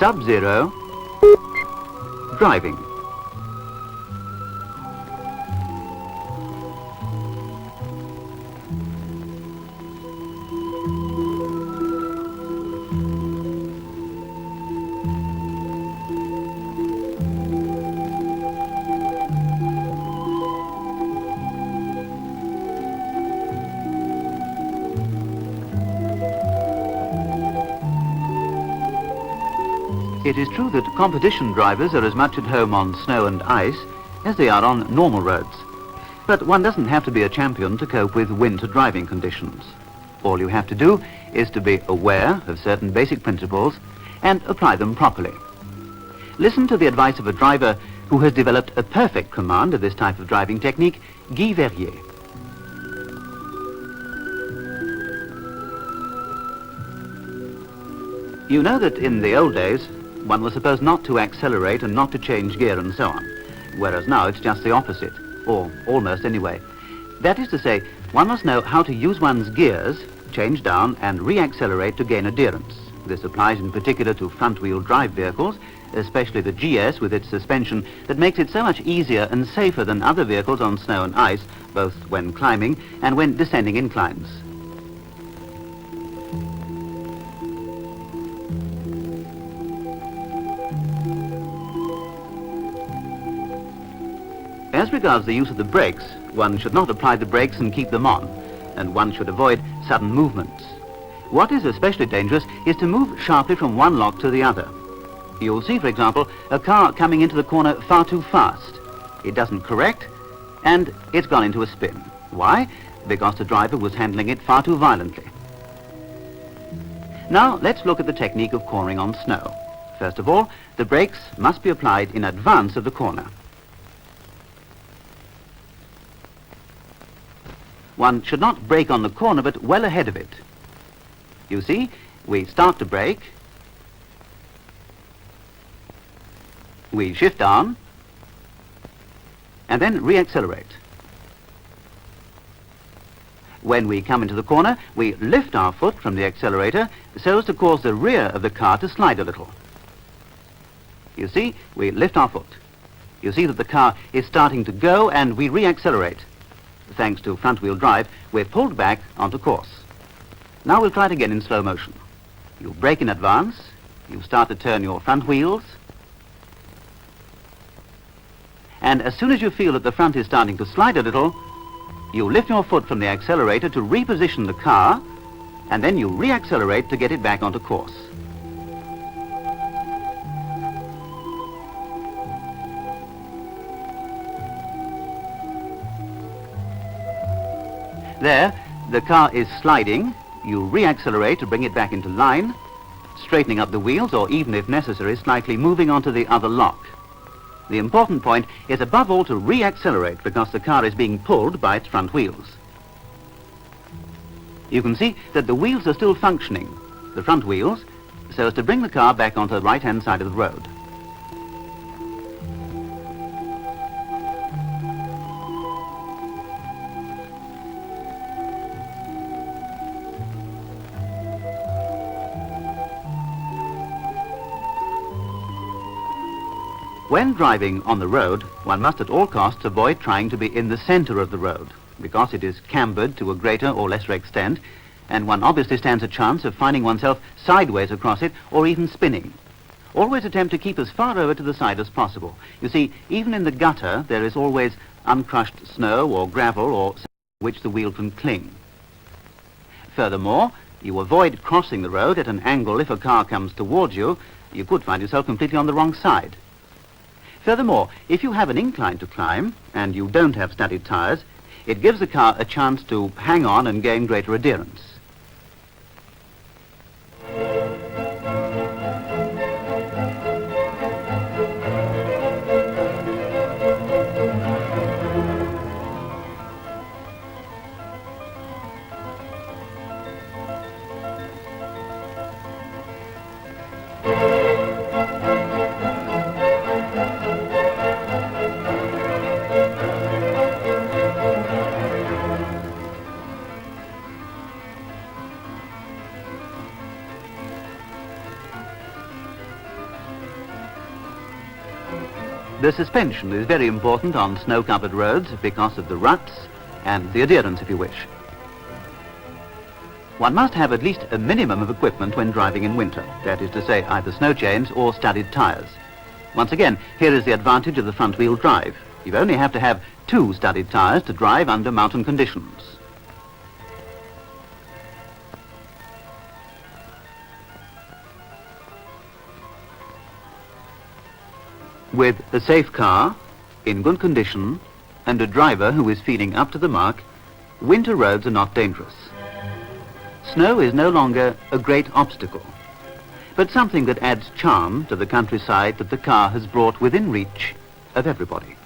Subzero driving. It is true that competition drivers are as much at home on snow and ice as they are on normal roads. But one doesn't have to be a champion to cope with winter driving conditions. All you have to do is to be aware of certain basic principles and apply them properly. Listen to the advice of a driver who has developed a perfect command of this type of driving technique, Guy Verrier. You know that in the old days, one was supposed not to accelerate and not to change gear and so on, whereas now it's just the opposite, or almost anyway. That is to say, one must know how to use one's gears, change down and re-accelerate to gain adherence. This applies in particular to front-wheel drive vehicles, especially the GS with its suspension that makes it so much easier and safer than other vehicles on snow and ice, both when climbing and when descending inclines. As regards the use of the brakes, one should not apply the brakes and keep them on, and one should avoid sudden movements. What is especially dangerous is to move sharply from one lock to the other. You'll see, for example, a car coming into the corner far too fast. It doesn't correct, and it's gone into a spin. Why? Because the driver was handling it far too violently. Now, let's look at the technique of cornering on snow. First of all, the brakes must be applied in advance of the corner. One should not brake on the corner, but well ahead of it. You see, we start to brake, we shift down, and then re-accelerate. When we come into the corner, we lift our foot from the accelerator so as to cause the rear of the car to slide a little. You see, we lift our foot. You see that the car is starting to go, and we re-accelerate. Thanks to front-wheel drive, we're pulled back onto course. Now we'll try it again in slow motion. You brake in advance, you start to turn your front wheels, and as soon as you feel that the front is starting to slide a little, you lift your foot from the accelerator to reposition the car, and then you re-accelerate to get it back onto course. There, the car is sliding. You re-accelerate to bring it back into line, straightening up the wheels, or even if necessary, slightly moving onto the other lock. The important point is above all to re-accelerate because the car is being pulled by its front wheels. You can see that the wheels are still functioning, the front wheels, so as to bring the car back onto the right-hand side of the road. When driving on the road, one must at all costs avoid trying to be in the center of the road, because it is cambered to a greater or lesser extent, and one obviously stands a chance of finding oneself sideways across it or even spinning. Always attempt to keep as far over to the side as possible. You see, even in the gutter, there is always uncrushed snow or gravel or something to which the wheel can cling. Furthermore, you avoid crossing the road at an angle. If a car comes towards you, you could find yourself completely on the wrong side. Furthermore, if you have an incline to climb and you don't have studded tires, it gives the car a chance to hang on and gain greater adherence. The suspension is very important on snow-covered roads because of the ruts and the adherence, if you wish. One must have at least a minimum of equipment when driving in winter, that is to say either snow chains or studded tyres. Once again, here is the advantage of the front-wheel drive. You only have to have 2 studded tyres to drive under mountain conditions. With a safe car, in good condition, and a driver who is feeling up to the mark, winter roads are not dangerous. Snow is no longer a great obstacle, but something that adds charm to the countryside that the car has brought within reach of everybody.